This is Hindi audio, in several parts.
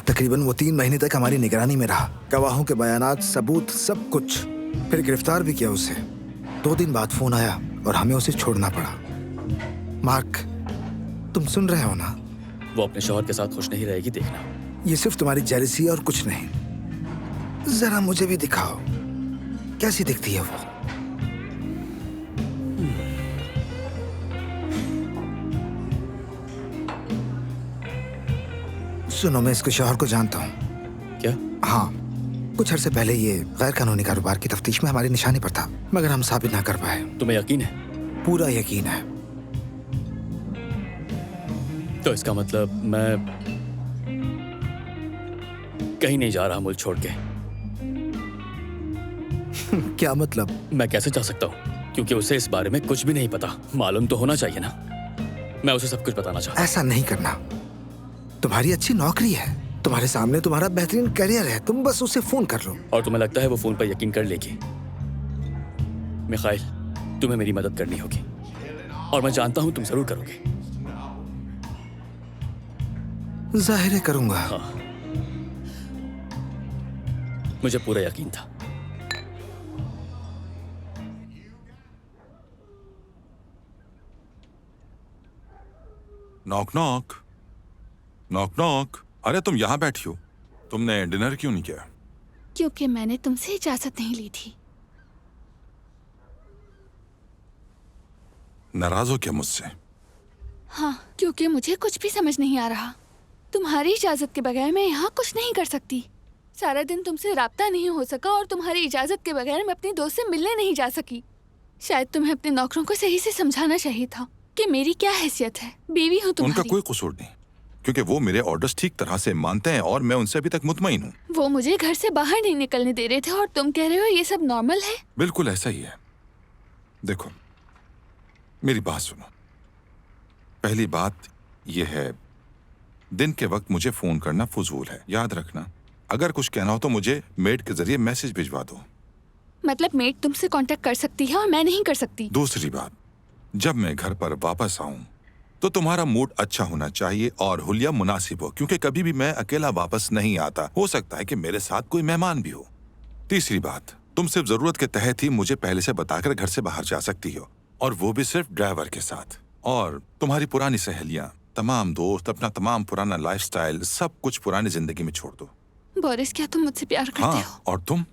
तकरीबन वो 3 महीने तक हमारी निगरानी में रहा। गवाहों के बयानात, सबूत, सब कुछ। फिर गिरफ्तार भी किया उसे। 2 दिन बाद फोन आया और हमें उसे छोड़ना पड़ा। मार्क, तुम सुन रहे हो ना? वो अपने शौहर के साथ खुश नहीं रहेगी, देखना। ये सिर्फ तुम्हारी जेलसी और कुछ नहीं। जरा मुझे भी दिखाओ, कैसी दिखती है वो? सुनो, मैं इसके शौहर को जानता हूँ। क्या? हाँ, कुछ अरसे पहले ये गैर कानूनी कारोबार की तफ्तीश में हमारी निशानी पर था, मगर हम साबित ना कर पाए। तुम्हें यकीन है? पूरा यकीन है। तो इसका मतलब मैं कहीं नहीं जा रहा मुल्क छोड़ के। क्या मतलब? मैं कैसे जा सकता हूँ? क्योंकि उसे इस बारे में कुछ भी नहीं पता। मालूम तो होना चाहिए ना। मैं उसे सब कुछ बताना चाहता हूँ। ऐसा नहीं करना। तुम्हारी अच्छी नौकरी है, तुम्हारे सामने तुम्हारा बेहतरीन करियर है, तुम बस उसे फोन कर लो। और तुम्हें लगता है वो फोन पर यकीन कर लेगी? मिखाइल, तुम्हें मेरी मदद करनी होगी और मैं जानता हूँ तुम जरूर करोगे। जाहिर है करूंगा। हाँ, मुझे पूरा यकीन था। Knock knock, knock knock. अरे तुम यहाँ बैठी हो, तुमने डिनर क्यों नहीं किया? क्योंकि मैंने तुमसे इजाजत नहीं ली थी। नाराज हो क्या मुझसे? हाँ, क्योंकि मुझे कुछ भी समझ नहीं आ रहा। तुम्हारी इजाजत के बगैर मैं यहाँ कुछ नहीं कर सकती। सारा दिन तुमसे राब्ता नहीं हो सका और तुम्हारी इजाजत के बगैर मैं अपनी दोस्त से मिलने नहीं जा सकी। शायद तुम्हें अपने नौकरों को सही से समझाना चाहिए था कि मेरी क्या हैसियत है। बीवी हूँ तुम्हारी। उनका कोई कसूर नहीं, क्योंकि वो मेरे ऑर्डर्स ठीक तरह से मानते हैं और मैं उनसे अभी तक मुतमईन हूँ। वो मुझे घर से बाहर नहीं निकलने दे रहे थे और तुम कह रहे हो ये सब नॉर्मल है? बिल्कुल ऐसा ही है। देखो, मेरी बात सुनो। पहली बात यह है, दिन के वक्त मुझे फोन करना फजूल है। याद रखना, अगर कुछ कहना हो तो मुझे मेड के जरिए मैसेज भिजवा दो। मतलब मेड तुमसे कांटेक्ट कर सकती है और मैं नहीं कर सकती? दूसरी बात, जब मैं घर पर वापस आऊं तो तुम्हारा मूड अच्छा होना चाहिए और हुलिया मुनासिब हो, क्योंकि कभी भी मैं अकेला वापस नहीं आता। हो सकता है कि मेरे साथ कोई मेहमान भी हो। तीसरी बात, तुम सिर्फ जरूरत के तहत ही मुझे पहले से बताकर घर से बाहर जा सकती हो, और वो भी सिर्फ ड्राइवर के साथ। और तुम्हारी पुरानी सहेलियां, तमाम दोस्त, अपना तमाम पुराना लाइफस्टाइल, सब कुछ पुरानी जिंदगी में छोड़ दो। बोरिस, क्या तुम मुझसे प्यार करते हाँ, हो? और तुम?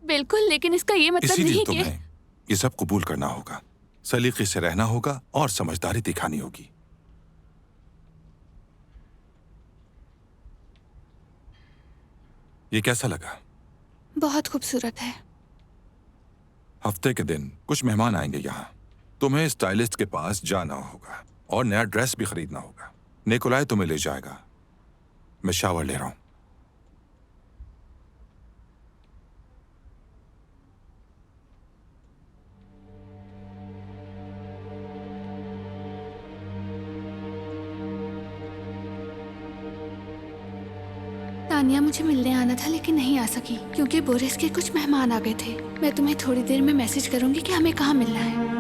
बिल्कुल, लेकिन इसका ये मतलब इसीलिए नहीं कि तुम्हें ये सब कबूल करना होगा, सलीके से रहना होगा और समझदारी दिखानी होगी। ये कैसा लगा? बहुत खूबसूरत है। हफ्ते के दिन कुछ मेहमान आएंगे यहाँ। तुम्हें स्टाइलिस्ट के पास जाना होगा और नया ड्रेस भी खरीदना होगा। निकोलाई तुम्हें ले जाएगा। मैं शावर ले रहा हूँ। तानिया मुझे मिलने आना था लेकिन नहीं आ सकी क्योंकि बोरिस के कुछ मेहमान आ गए थे। मैं तुम्हें थोड़ी देर में मैसेज करूंगी कि हमें कहाँ मिलना है।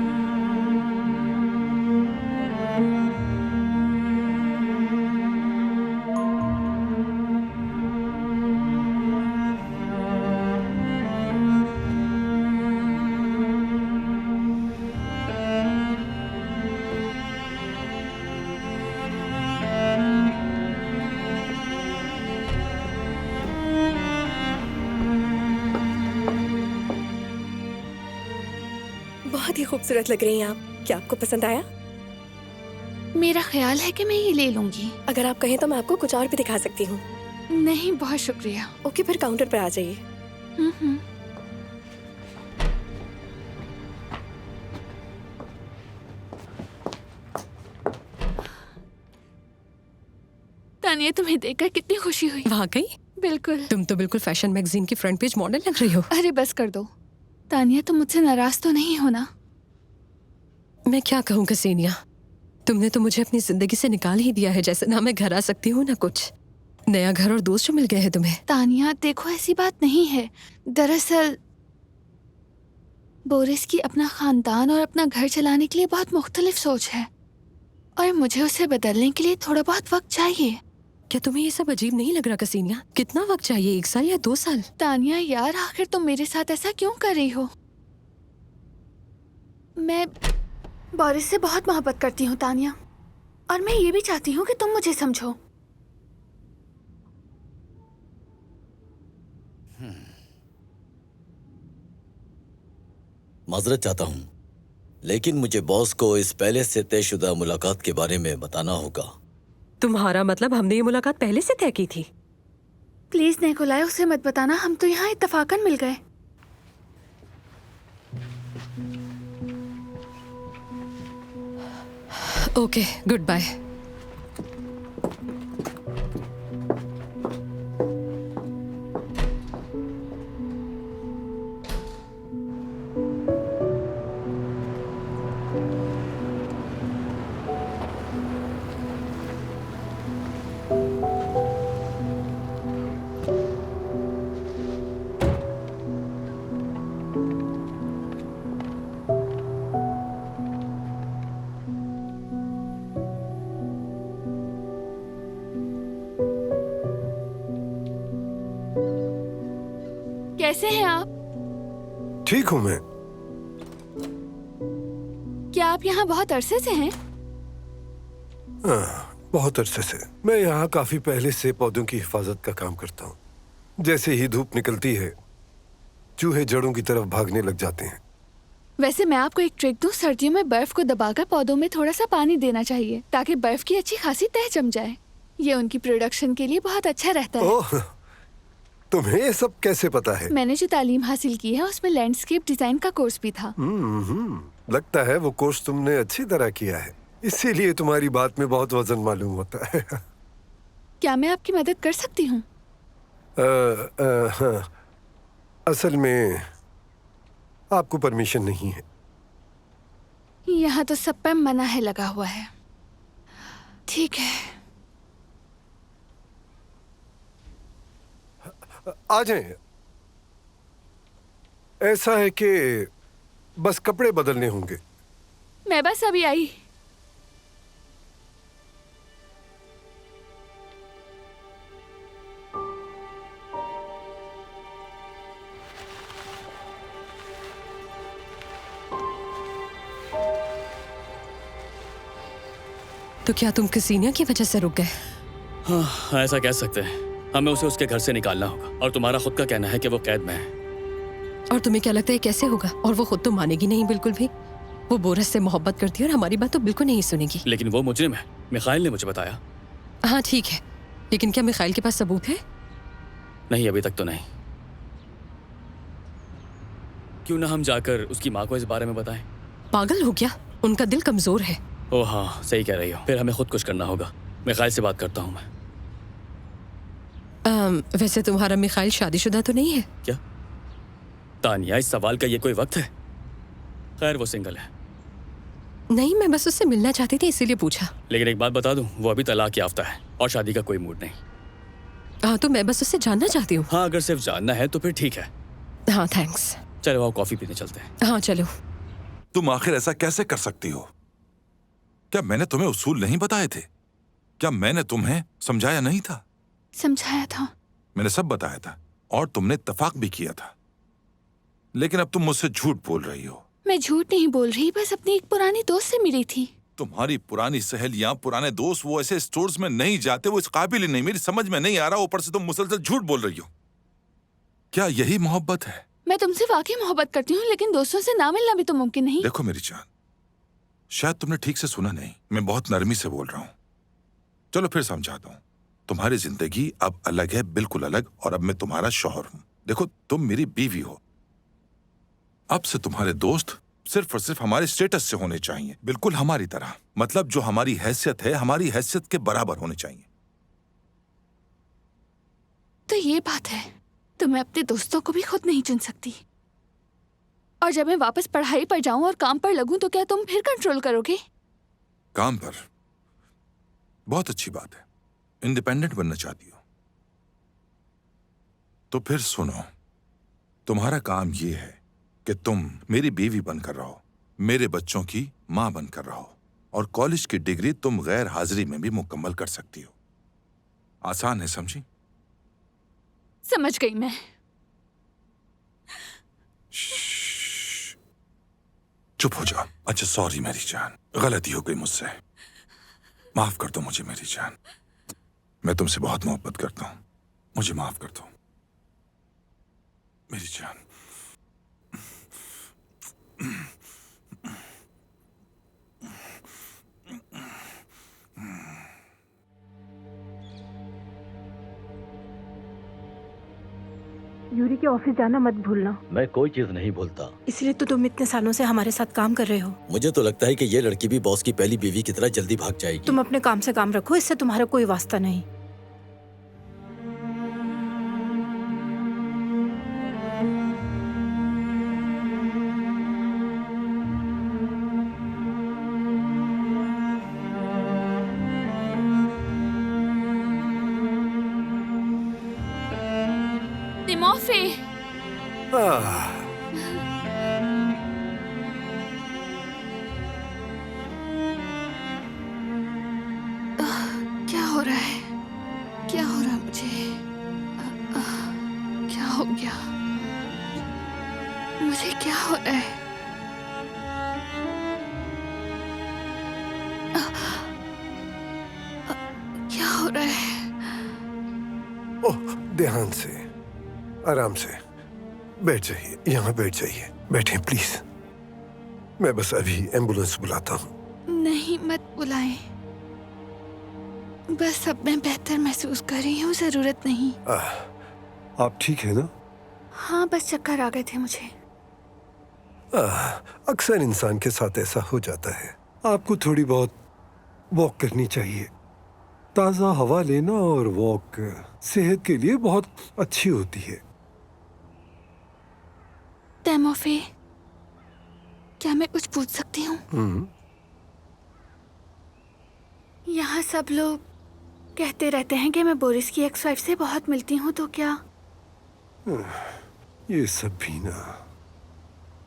बहुत ही खूबसूरत लग रही हैं आप। क्या आपको पसंद आया? मेरा ख्याल है कि मैं ये ले लूंगी। अगर आप कहें तो मैं आपको कुछ और भी दिखा सकती हूँ। नहीं, बहुत शुक्रिया। ओके, फिर काउंटर पर आ जाइए। तानिया, तुम्हें देखकर कितनी खुशी हुई। वाकई? बिल्कुल। तुम तो बिल्कुल फैशन मैगजीन की फ्रंट पेज मॉडल लग रही हो। अरे बस कर दो। तानिया, तुम मुझसे नाराज तो नहीं हो ना? मैं क्या कहूँ कसीनिया, तुमने तो मुझे अपनी जिंदगी से निकाल ही दिया है। जैसे ना मैं घर आ सकती हूँ ना कुछ। नया घर और दोस्त जो मिल गए हैं तुम्हें। तानिया देखो, ऐसी बात नहीं है। दरअसल बोरिस की अपना खानदान और अपना घर चलाने के लिए बहुत मुख्तलिफ सोच है और मुझे उसे बदलने के लिए थोड़ा बहुत वक्त चाहिए। क्या तुम्हें ये सब अजीब नहीं लग रहा कसीनिया? कितना वक्त चाहिए, 1 साल या 2 साल? तानिया यार, आखिर तुम मेरे साथ ऐसा क्यों कर रही हो? मैं बोरिस से बहुत मोहब्बत करती हूँ तानिया, और मैं ये भी चाहती हूँ कि तुम मुझे समझो। माजरत चाहता हूँ, लेकिन मुझे बॉस को इस पहले से तयशुदा मुलाकात के बारे में बताना होगा। तुम्हारा मतलब हमने ये मुलाकात पहले से तय की थी? प्लीज निकोलाई, उसे मत बताना, हम तो यहाँ इत्तफाकन मिल गए। Okay, goodbye. कैसे हैं आप? ठीक हूँ मैं। क्या आप यहाँ बहुत अरसे से हैं? बहुत अरसे से। मैं यहाँ काफी पहले से पौधों की हिफाजत का काम करता हूँ। जैसे ही धूप निकलती है, चूहे जड़ों की तरफ भागने लग जाते हैं। वैसे मैं आपको एक ट्रिक दूं, सर्दियों में बर्फ को दबाकर पौधों में थोड़ा सा पानी देना चाहिए ताकि बर्फ की अच्छी खासी तह जम जाए। ये उनकी प्रोडक्शन के लिए बहुत अच्छा रहता है। ओह, तुम्हें ये सब कैसे पता है? मैंने जो तालीम हासिल की है उसमें लैंडस्केप डिजाइन का कोर्स भी था। लगता है वो कोर्स तुमने अच्छी तरह किया है, इसीलिए तुम्हारी बात में बहुत वजन मालूम होता है। क्या मैं आपकी मदद कर सकती हूँ? हाँ। असल में आपको परमिशन नहीं है। यहाँ तो सब पे मना है लगा हुआ है। ठीक है, आ जाएं। ऐसा है कि बस कपड़े बदलने होंगे। मैं बस अभी आई। तो क्या तुम कसीनिया की वजह से रुक गए? हाँ, ऐसा कह सकते हैं। हमें उसे उसके घर से निकालना होगा और तुम्हारा खुद का कहना है कि वो कैद में है। और तुम्हें क्या लगता है कैसे होगा? और वो खुद तो मानेगी नहीं बिल्कुल भी। वो बोरस से मोहब्बत करती है और हमारी बात तो बिल्कुल नहीं सुनेगी। लेकिन वो मुजरिम है, मिखाइल ने मुझे बताया। हाँ ठीक है, लेकिन क्या मिखाइल के पास सबूत है? नहीं, अभी तक तो नहीं। क्यों ना हम जाकर उसकी माँ को इस बारे में बताएं? पागल हो गया? उनका दिल कमजोर है। ओह हाँ, सही कह रही हो। फिर हमें खुद कुछ करना होगा। मिखाइल से बात करता हूँ मैं। वैसे तुम्हारा मिखाइल शादीशुदा तो नहीं है? क्या तानिया, इस सवाल का ये कोई वक्त है? खैर, वो सिंगल है। नहीं, मैं बस उससे मिलना चाहती थी इसीलिए पूछा। लेकिन एक बात बता दूं, वो अभी तलाक याफ्ता है और शादी का कोई मूड नहीं। हाँ, तो मैं बस उससे जानना चाहती हूँ। हाँ, अगर सिर्फ जानना है तो फिर ठीक है। हाँ थैंक्स। चलो आओ, कॉफी पीने चलते हैं। हाँ चलो। तुम आखिर ऐसा कैसे कर सकती हो? क्या मैंने तुम्हें उसूल नहीं बताए थे? क्या मैंने तुम्हें समझाया नहीं था? समझाया था। मैंने सब बताया था और तुमने इत्तेफाक भी किया था। लेकिन अब तुम मुझसे झूठ बोल रही हो। मैं झूठ नहीं बोल रही, बस अपनी एक पुरानी दोस्त से मिली थी। तुम्हारी पुरानी सहेलियां, पुराने दोस्त, वो ऐसे स्टोर्स में नहीं जाते, वो इस काबिल ही नहीं। मेरी समझ में नहीं आ रहा, ऊपर से तुम मुसलसल झूठ बोल रही हो। क्या यही मोहब्बत है? मैं तुमसे वाकई मोहब्बत करती हूँ, लेकिन दोस्तों से ना मिलना भी तो मुमकिन नहीं। देखो मेरी जान, शायद तुमने ठीक से सुना नहीं। मैं बहुत नरमी से बोल रहा हूँ। चलो फिर समझाता हूँ। तुम्हारी जिंदगी अब अलग है, बिल्कुल अलग, और अब मैं तुम्हारा शौहर हूँ। देखो, तुम मेरी बीवी हो। अब से तुम्हारे दोस्त सिर्फ और सिर्फ हमारे स्टेटस से होने चाहिए, बिल्कुल हमारी तरह। मतलब जो हमारी हैसियत है, हमारी हैसियत के बराबर होने चाहिए। तो ये बात है, तो मैं अपने दोस्तों को भी खुद नहीं चुन सकती। और जब मैं वापस पढ़ाई पर जाऊं और काम पर लगूं तो क्या तुम फिर कंट्रोल करोगे? काम पर? बहुत अच्छी बात है। इंडिपेंडेंट बनना चाहती हो तो फिर सुनो, तुम्हारा काम यह है कि तुम मेरी बीवी बनकर रहो, मेरे बच्चों की मां बनकर रहो, और कॉलेज की डिग्री तुम गैर हाजिरी में भी मुकम्मल कर सकती हो। आसान है, समझी? समझ गई मैं। चुप हो जाओ। अच्छा, सॉरी मेरी जान, गलती हो गई मुझसे। माफ कर दो मुझे मेरी जान। मैं तुमसे बहुत मोहब्बत करता हूं, मुझे माफ कर दो मेरी जान। यूरी के ऑफिस जाना मत भूलना। मैं कोई चीज नहीं भूलता। इसलिए तो तुम इतने सालों से हमारे साथ काम कर रहे हो। मुझे तो लगता है कि ये लड़की भी बॉस की पहली बीवी की तरह जल्दी भाग जाएगी। तुम अपने काम से काम रखो, इससे तुम्हारा कोई वास्ता नहीं। तिमोफी, आह, क्या हो रहा है? क्या हो रहा है मुझे? क्या हो गया? मुझे क्या हो रहा है? क्या हो रहा है? ओह, ध्यान से, आराम से बैठ जाइए, यहाँ बैठ जाइए। बैठे प्लीज। मैं बस अभी एम्बुलेंस बुलाता हूँ। नहीं, मत बुलाएं। बस अब मैं बेहतर महसूस कर रही हूँ, जरूरत नहीं। आप ठीक है ना? हाँ, बस चक्कर आ गए थे मुझे। अक्सर इंसान के साथ ऐसा हो जाता है। आपको थोड़ी बहुत वॉक करनी चाहिए। ताज़ा हवा लेना और वॉक सेहत के लिए बहुत अच्छी होती है। तिमोफी, क्या मैं कुछ पूछ सकती हूँ? यहाँ सब लोग कहते रहते हैं कि मैं बोरिस की एक्स वाइफ से बहुत मिलती हूँ, तो क्या? ये सब भी ना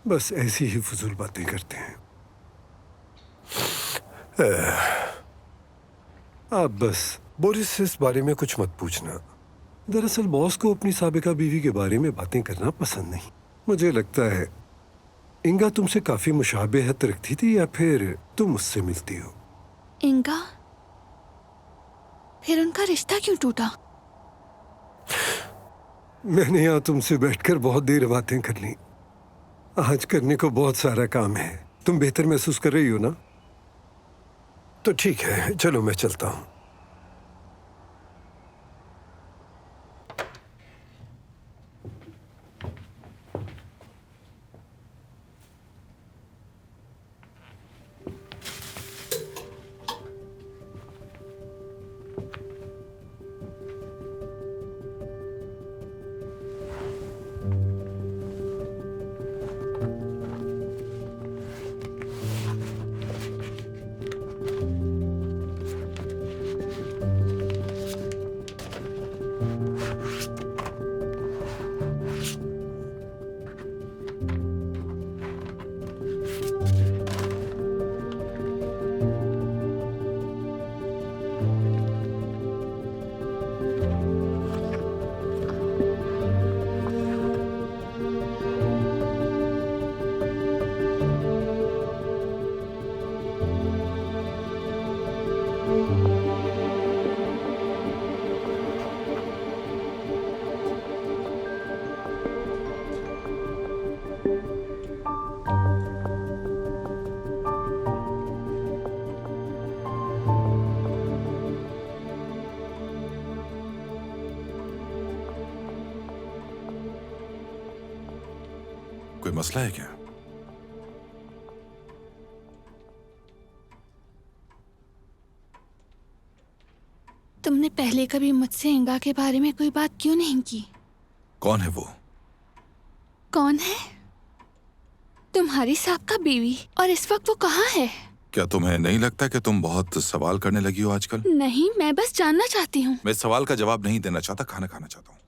बस ऐसी ही फजूल बातें करते हैं। आप बस बोरिस से इस बारे में कुछ मत पूछना। दरअसल बॉस को अपनी साबिका बीवी के बारे में बातें करना पसंद नहीं। मुझे लगता है इंगा तुमसे काफी मुशाबहत रखती थी, या फिर तुम उससे मिलती हो? इंगा? फिर उनका रिश्ता क्यों टूटा? मैंने यहाँ तुमसे बैठकर बहुत देर बातें कर ली। आज करने को बहुत सारा काम है। तुम बेहतर महसूस कर रही हो ना? तो ठीक है, चलो मैं चलता हूँ। कोई मसला है क्या? तुमने पहले कभी मुझसे इंगा के बारे में कोई बात क्यों नहीं की? कौन है वो? कौन है? तुम्हारी साबका बीवी। और इस वक्त वो कहाँ है? क्या तुम्हें नहीं लगता कि तुम बहुत सवाल करने लगी हो आजकल? नहीं, मैं बस जानना चाहती हूँ। मैं सवाल का जवाब नहीं देना चाहता, खाना खाना चाहता हूँ।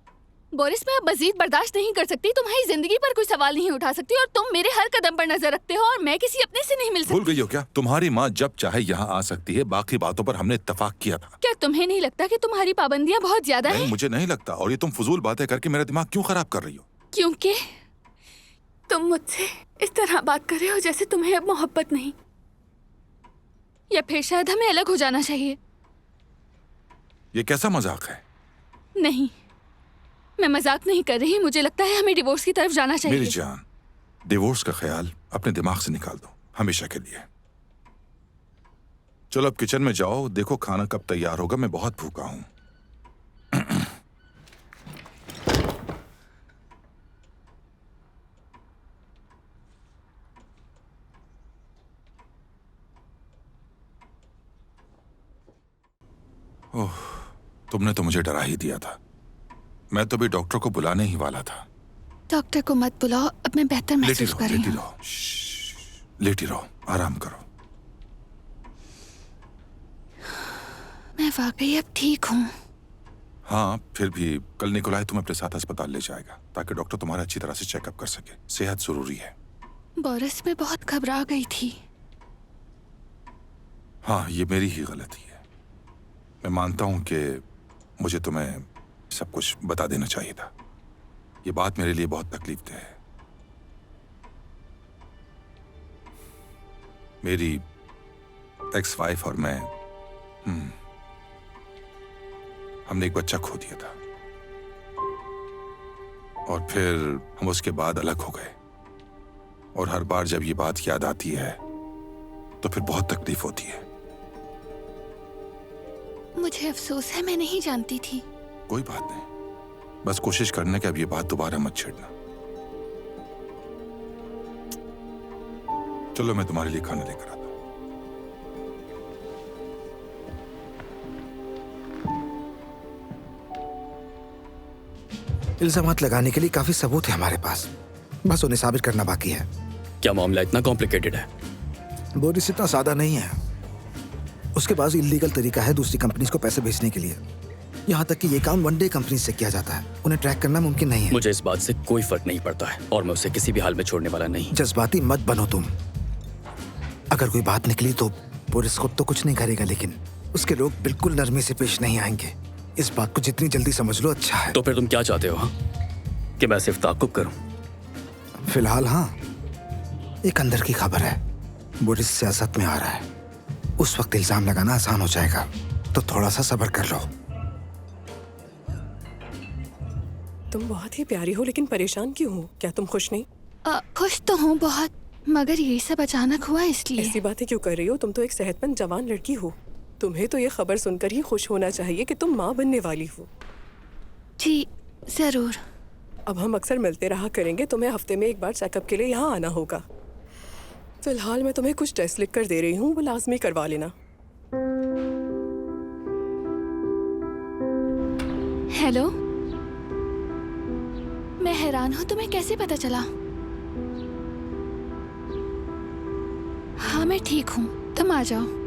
बोरिस, मैं अब मजीद बर्दाश्त नहीं कर सकती। तुम्हारी जिंदगी पर कोई सवाल नहीं उठा सकती और तुम मेरे हर कदम पर नजर रखते हो और मैं किसी अपने से नहीं मिल भूल सकती। गई हो क्या? तुम्हारी माँ जब चाहे यहाँ आ सकती है, बाकी बातों पर हमने इत्तेफाक किया था। क्या तुम्हें नहीं लगता कि तुम्हारी पाबंदियां बहुत ज्यादा नहीं, हैं? मुझे नहीं लगता। और ये तुम फजूल बातें करके मेरा दिमाग क्यों खराब कर रही हो? क्योंकि तुम मुझसे इस तरह बात कर रहे हो जैसे तुम्हें अब मोहब्बत नहीं, या फिर शायद हमें अलग हो जाना चाहिए। ये कैसा मजाक है? नहीं, मैं मजाक नहीं कर रही। मुझे लगता है हमें डिवोर्स की तरफ जाना मेरी चाहिए। जान, डिवोर्स का ख्याल अपने दिमाग से निकाल दो हमेशा के लिए। चलो अब किचन में जाओ, देखो खाना कब तैयार होगा। मैं बहुत भूखा हूं। ओह, तुमने तो मुझे डरा ही दिया था। मैं तो भी डॉक्टर को बुलाने ही वाला था। डॉक्टर को मत बुलाओ, अब मैं बेहतर लेटी महसूस रहो, कर रही लेटी हूँ। रहो, श्श्श, लेटी रहो, आराम करो। मैं वाकई अब ठीक हूँ। हाँ, फिर भी कल निकोलाई तुम्हें अपने साथ अस्पताल ले जाएगा ताकि डॉक्टर तुम्हारा अच्छी तरह से चेकअप कर सके। सेहत जरूरी है। बोरिस, मैं बहुत घबरा गई थी। हाँ, ये मेरी ही गलती है। मैं मानता हूं कि मुझे तुम्हें सब कुछ बता देना चाहिए था। ये बात मेरे लिए बहुत तकलीफदेह है। मेरी एक्स वाइफ और मैं हमने एक बच्चा खो दिया था और फिर हम उसके बाद अलग हो गए। और हर बार जब ये बात याद आती है तो फिर बहुत तकलीफ होती है। मुझे अफसोस है, मैं नहीं जानती थी। कोई बात नहीं, बस कोशिश करना कि अब ये बात दोबारा मत छेड़ना। चलो मैं तुम्हारे लिए खाना लेकर आता हूं। इल्जामात लगाने के लिए काफी सबूत है हमारे पास, बस उन्हें साबित करना बाकी है। क्या मामला इतना कॉम्प्लिकेटेड है? बोरिस इतना सादा नहीं है। उसके पास इलीगल तरीका है दूसरी कंपनीज को पैसे भेजने के लिए। यहाँ तक कि ये काम वन डे कंपनी से किया जाता है। उन्हें ट्रैक करना मुमकिन नहीं है। मुझे इस बात से कोई फर्क नहीं पड़ता है और मैं उसे किसी भी हाल में छोड़ने वाला नहीं। जज्बाती मत बनो तुम। अगर कोई बात निकली तो बोरिस खुद तो कुछ नहीं करेगा, लेकिन उसके लोग बिल्कुल नरमी से पेश नहीं आएंगे। इस बात को जितनी जल्दी समझ लो अच्छा है। तो फिर तुम क्या चाहते हो? हाँ? कि मैं सिर्फ ताक़ुब करूं? फिलहाल हाँ, एक अंदर की खबर है। बोरिस सियासत में आ रहा है। उस वक्त इल्जाम लगाना आसान हो जाएगा, तो थोड़ा सा सब्र कर लो। तुम बहुत ही प्यारी हो, लेकिन परेशान क्यों हो? क्या तुम खुश नहीं? खुश तो हूँ बहुत, मगर ये सब अचानक हुआ इसलिए। ऐसी बातें क्यों कर रही हो? तुम तो एक सेहतमंद जवान लड़की हो। तुम्हें तो ये खबर सुनकर ही खुश होना चाहिए कि तुम माँ बनने वाली हो। जी जरूर। अब हम अक्सर मिलते रहा करेंगे। तुम्हें हफ्ते में एक बार चेकअप के लिए यहाँ आना होगा। फिलहाल मैं तुम्हें कुछ टेस्ट लिख कर दे रही हूँ, वो लाजमी करवा लेना। हेलो, मैं हैरान हूँ, तुम्हें कैसे पता चला? हाँ मैं ठीक हूँ, तुम आ जाओ।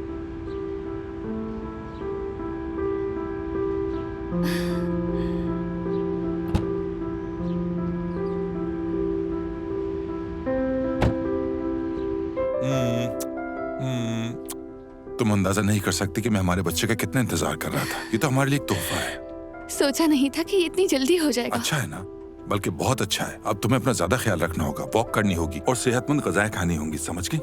तुम अंदाजा नहीं कर सकती कि मैं हमारे बच्चे का कितना इंतजार कर रहा था। ये तो हमारे लिए एक तोहफा है। सोचा नहीं था कि इतनी जल्दी हो जाएगा। अच्छा है ना, बल्कि बहुत अच्छा है। अब तुम्हें अपना ज्यादा ख्याल रखना होगा, वॉक करनी होगी और सेहतमंद गजाएं खानी होंगी, समझ गई?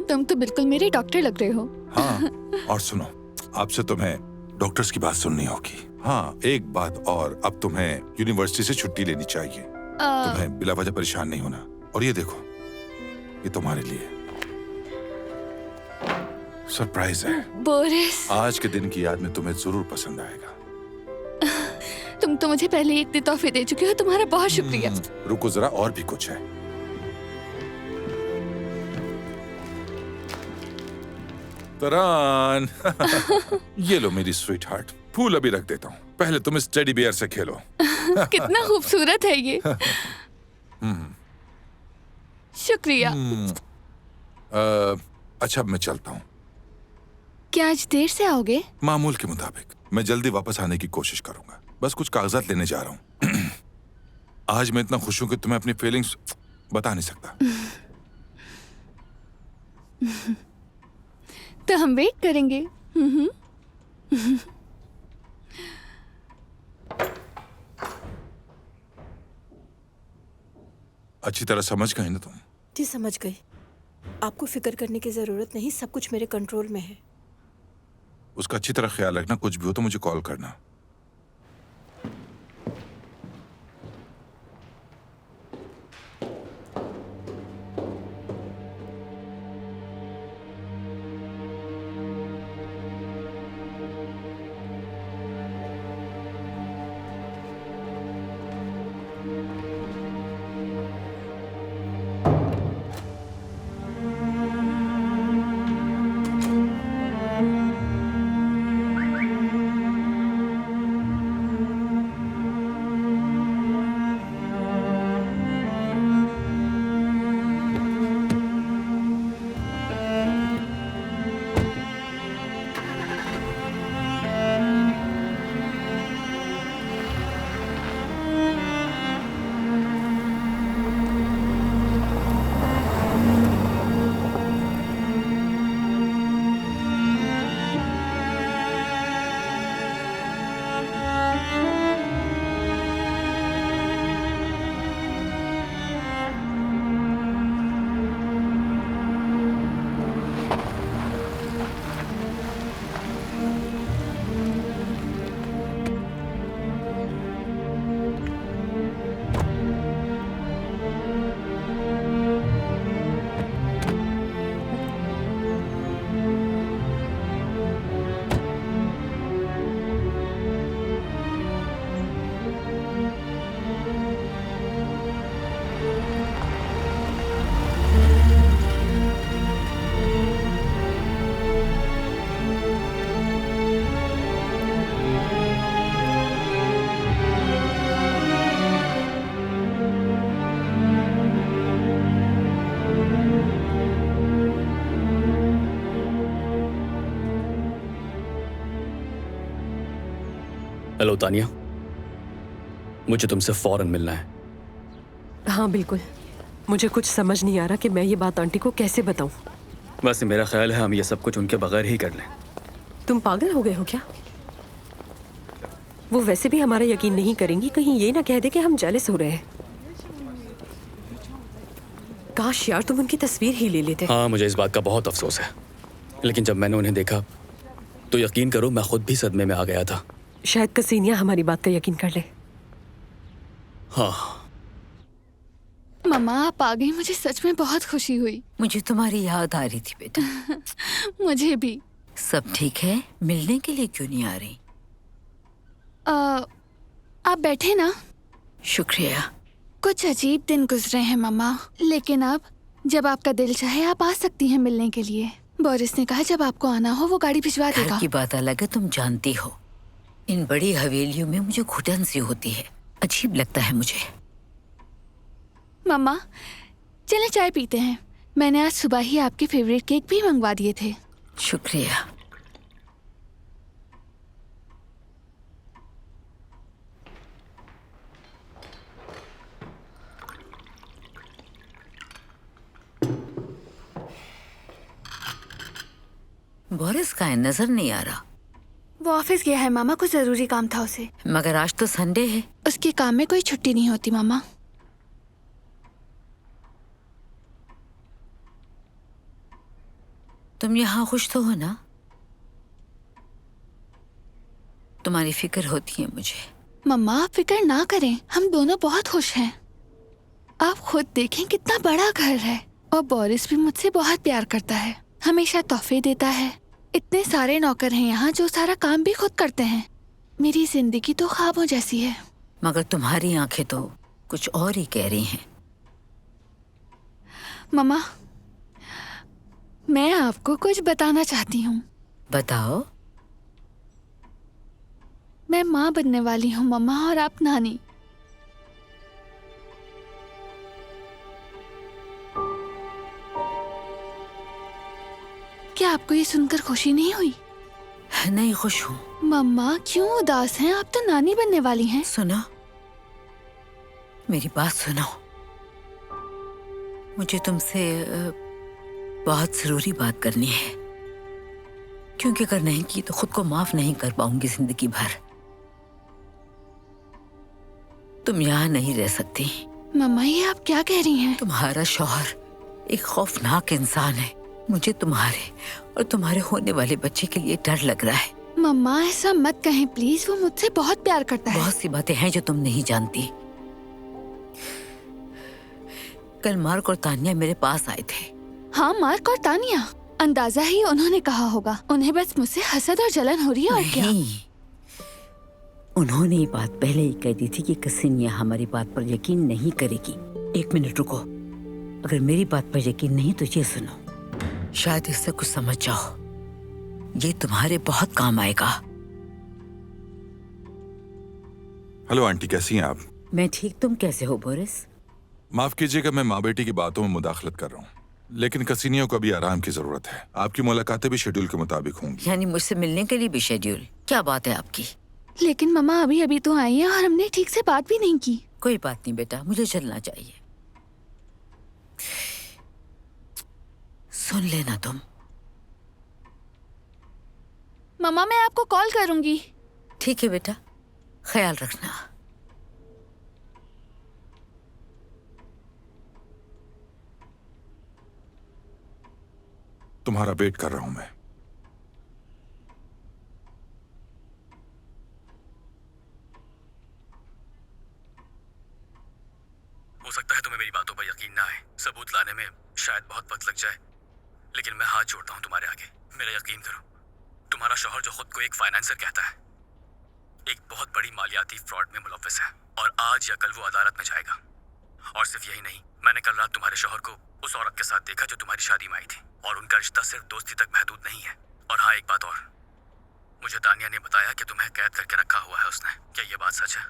तुम तो बिल्कुल मेरे डॉक्टर लग रहे हो। हाँ, और सुनो, आपसे तुम्हें डॉक्टर्स की बात सुननी होगी। हाँ, एक बात और, अब तुम्हें यूनिवर्सिटी से छुट्टी लेनी चाहिए। तुम्हें बिला वजह परेशान नहीं होना। और ये देखो, ये तुम्हारे लिए सरप्राइज है। बोरिस, आज के दिन की याद में तुम्हें जरूर पसंद आएगा। तुम तो मुझे पहले एक तोहफे दे चुके हो, तुम्हारा बहुत शुक्रिया। रुको जरा, और भी कुछ है। तरान ये लो मेरी स्वीट हार्ट, फूल अभी रख देता हूँ, पहले तुम इस टेडी बियर से खेलो। कितना खूबसूरत है ये। शुक्रिया। अच्छा, अब मैं चलता हूँ। क्या आज देर से आओगे? मामूल के मुताबिक मैं जल्दी वापस आने की कोशिश करूंगा। बस कुछ कागजात लेने जा रहा हूँ। आज मैं इतना खुश हूं कि तुम्हें अपनी फीलिंग्स बता नहीं सकता। तो हम वेट करेंगे। अच्छी तरह समझ गई ना तुम? जी समझ गई। आपको फिक्र करने की जरूरत नहीं, सब कुछ मेरे कंट्रोल में है। उसका अच्छी तरह ख्याल रखना, कुछ भी हो तो मुझे कॉल करना। हेलो तानिया, मुझे तुमसे फौरन मिलना है। हाँ बिल्कुल। मुझे कुछ समझ नहीं आ रहा कि मैं ये बात आंटी को कैसे बताऊं। वैसे मेरा ख्याल है हम ये सब कुछ उनके बगैर ही कर लें। तुम पागल हो गए हो क्या? वो वैसे भी हमारा यकीन नहीं करेंगी, कहीं ये ना कह दे कि हम जेलस हो रहे हैं। काश यार तुम उनकी तस्वीर ही ले लेते। हाँ, मुझे इस बात का बहुत अफसोस है, लेकिन जब मैंने उन्हें देखा तो यकीन करो मैं खुद भी सदमे में आ गया था। शायद कसीनिया हमारी बात का यकीन कर ले। हाँ मम्मा आप आ गई, मुझे सच में बहुत खुशी हुई। मुझे तुम्हारी याद आ रही थी बेटा। मुझे भी। सब ठीक है? मिलने के लिए क्यों नहीं आ रही? आप बैठे ना। शुक्रिया। कुछ अजीब दिन गुजरे हैं मम्मा, लेकिन अब जब आपका दिल चाहे आप आ सकती हैं मिलने के लिए। बोरिस ने कहा जब आपको आना हो वो गाड़ी भिजवा घर देगा। की बात अलग है, तुम जानती हो इन बड़ी हवेलियों में मुझे घुटन सी होती है, अजीब लगता है मुझे। मम्मा चले चाय पीते हैं, मैंने आज सुबह ही आपके फेवरेट केक भी मंगवा दिए थे। शुक्रिया। बोरिस का है, नजर नहीं आ रहा। वो ऑफिस गया है मामा, कुछ जरूरी काम था उसे। मगर आज तो संडे है। उसके काम में कोई छुट्टी नहीं होती मामा। तुम यहाँ खुश तो हो ना? तुम्हारी फिक्र होती है मुझे। मम्मा आप फिक्र ना करें, हम दोनों बहुत खुश हैं। आप खुद देखें कितना बड़ा घर है, और बोरिस भी मुझसे बहुत प्यार करता है, हमेशा तोहफे देता है। इतने सारे नौकर हैं यहाँ जो सारा काम भी खुद करते हैं। मेरी जिंदगी तो ख्वाबों जैसी है। मगर तुम्हारी आंखें तो कुछ और ही कह रही हैं। मम्मा मैं आपको कुछ बताना चाहती हूँ। बताओ। मैं माँ बनने वाली हूँ मम्मा, और आप नानी। क्या आपको ये सुनकर खुशी नहीं हुई? नहीं, खुश हूँ। मम्मा क्यों उदास हैं? आप तो नानी बनने वाली हैं। सुनो, मेरी बात सुनो। मुझे तुमसे बहुत जरूरी बात करनी है, क्योंकि अगर नहीं की तो खुद को माफ नहीं कर पाऊंगी जिंदगी भर। तुम यहाँ नहीं रह सकती। मम्मा, ये आप क्या कह रही हैं? तुम्हारा शौहर एक खौफनाक इंसान है। मुझे तुम्हारे और तुम्हारे होने वाले बच्चे के लिए डर लग रहा है। मम्मा, ऐसा मत कहें प्लीज। वो मुझसे बहुत प्यार करता है। बहुत सी बातें हैं जो तुम नहीं जानती। कल मार्क और तानिया मेरे पास आए थे। हाँ, मार्क और तानिया। अंदाजा ही उन्होंने कहा होगा। उन्हें बस मुझसे हसद और जलन हो रही है, और क्या? नहीं, उन्होंने ये बात पहले ही कह दी थी कि कसिनिया हमारी बात पर यकीन नहीं करेगी। एक मिनट रुको, अगर मेरी बात पर यकीन नहीं तो ये सुनो, शायद इससे कुछ समझ जाओ। ये तुम्हारे बहुत काम आएगा। हेलो आंटी, कैसी हैं आप? मैं ठीक, तुम कैसे हो बोरिस? माफ कीजिएगा, मैं माँ बेटी की बातों में मुदाखलत कर रहा हूँ, लेकिन कसीनियों को अभी आराम की जरूरत है। आपकी मुलाकातें भी शेड्यूल के मुताबिक होंगी। यानी मुझसे मिलने के लिए भी शेड्यूल? क्या बात है आपकी? लेकिन मम्मा, अभी अभी तो आई है और हमने ठीक से बात भी नहीं की। कोई बात नहीं बेटा, मुझे चलना चाहिए। सुन लेना तुम। मम्मा, मैं आपको कॉल करूंगी। ठीक है बेटा, ख्याल रखना। तुम्हारा वेट कर रहा हूं मैं। हो सकता है तुम्हें मेरी बातों पर यकीन ना आए, सबूत लाने में शायद बहुत वक्त लग जाए, लेकिन मैं हाथ जोड़ता हूँ तुम्हारे आगे। मेरा यकीन करो, तुम्हारा शौहर जो खुद को एक फाइनेंसर कहता है, एक बहुत बड़ी मालियाती फ्रॉड में मुलव्वस है, और आज या कल वो अदालत में जाएगा। और सिर्फ यही नहीं, मैंने कल रात तुम्हारे शौहर को उस औरत के साथ देखा जो तुम्हारी शादी में आई थी, और उनका रिश्ता सिर्फ दोस्ती तक महदूद नहीं है। और हाँ, एक बात और, मुझे तानिया ने बताया कि तुम्हें कैद करके रखा हुआ है उसने। क्या ये बात सच है?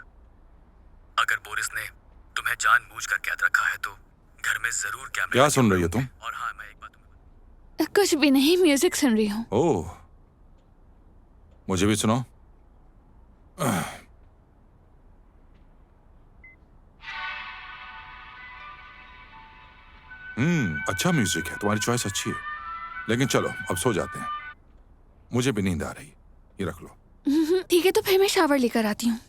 अगर बोरिस ने तुम्हें जानबूझकर कैद रखा है तो घर में जरूर कैमरे। क्या सुन रही हो तुम? और हाँ, मैं एक बात कुछ भी नहीं, म्यूजिक सुन रही हूँ। ओह, मुझे भी सुनाओ। अच्छा म्यूजिक है, तुम्हारी चॉइस अच्छी है। लेकिन चलो अब सो जाते हैं, मुझे भी नींद आ रही। ये रख लो। ठीक है, तो फिर मैं शावर लेकर आती हूँ।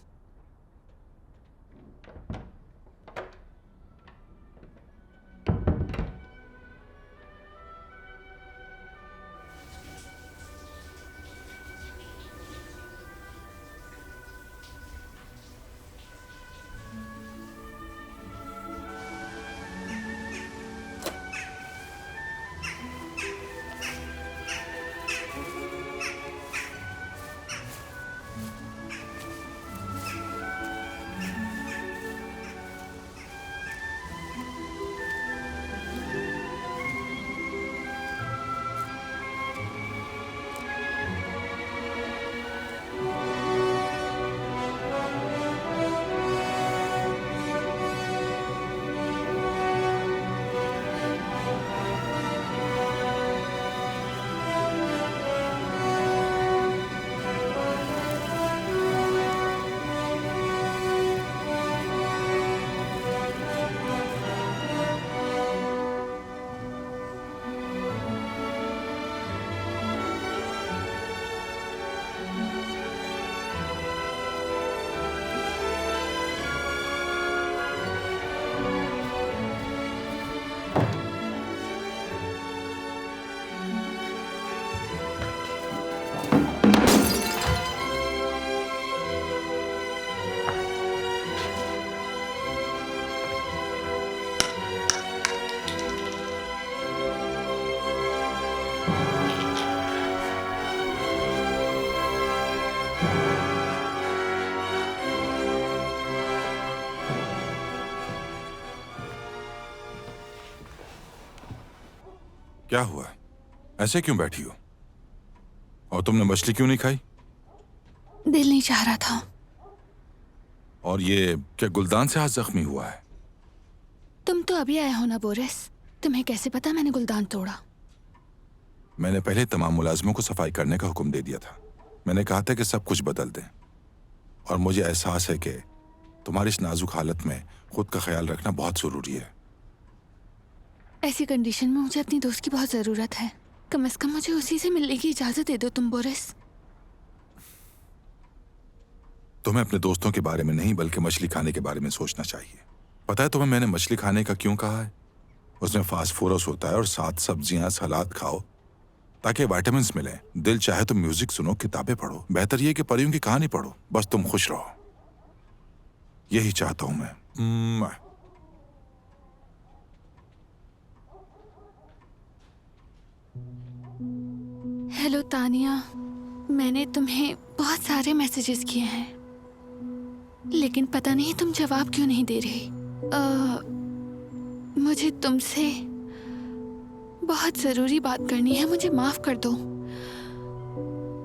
क्या हुआ? ऐसे क्यों बैठी हो? और तुमने मछली क्यों नहीं खाई? दिल नहीं चाह रहा था। और ये क्या गुलदान से हाथ जख्मी हुआ है? तुम तो अभी आए हो ना बोरिस, तुम्हें कैसे पता मैंने गुलदान तोड़ा? मैंने पहले तमाम मुलाजिमों को सफाई करने का हुक्म दे दिया था। मैंने कहा था कि सब कुछ बदल दें, और मुझे एहसास है कि तुम्हारी इस नाजुक हालत में खुद का ख्याल रखना बहुत जरूरी है। ऐसी कंडीशन में मुझे अपनी दोस्त की बहुत जरूरत है। कम से कम मुझे उसी से मिलने की इजाजत दे दो तुम बोरिस। तुम्हें अपने दोस्तों के बारे में नहीं बल्कि मछली खाने के बारे में सोचना चाहिए। पता है तुम्हें मैंने मछली खाने का क्यों कहा है? उसमें फास्फोरस होता है और 7 सब्जियां सलाद खाओ ताकि विटामिन मिले। दिल चाहे तो म्यूजिक सुनो, किताबें पढ़ो, बेहतर ये कि परियों की कहानी पढ़ो। बस तुम खुश रहो, यही चाहता हूं मैं। हेलो तानिया, मैंने तुम्हें बहुत सारे मैसेजेस किए हैं लेकिन पता नहीं तुम जवाब क्यों नहीं दे रही। मुझे तुमसे बहुत ज़रूरी बात करनी है, मुझे माफ़ कर दो।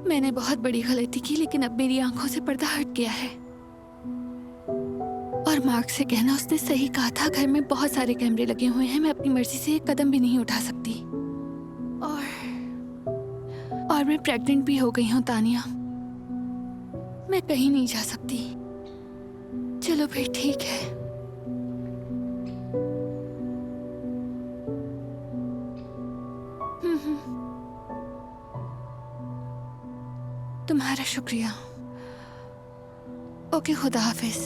मैंने बहुत बड़ी गलती की लेकिन अब मेरी आंखों से पर्दा हट गया है। और मार्क से कहना, उसने सही कहा था, घर में बहुत सारे कैमरे लगे हुए हैं, मैं अपनी मर्जी से एक कदम भी नहीं उठा सकती। और मैं प्रेग्नेंट भी हो गई हूँ तानिया, मैं कहीं नहीं जा सकती। चलो फिर ठीक है। तुम्हारा शुक्रिया। ओके, खुदा हाफिज।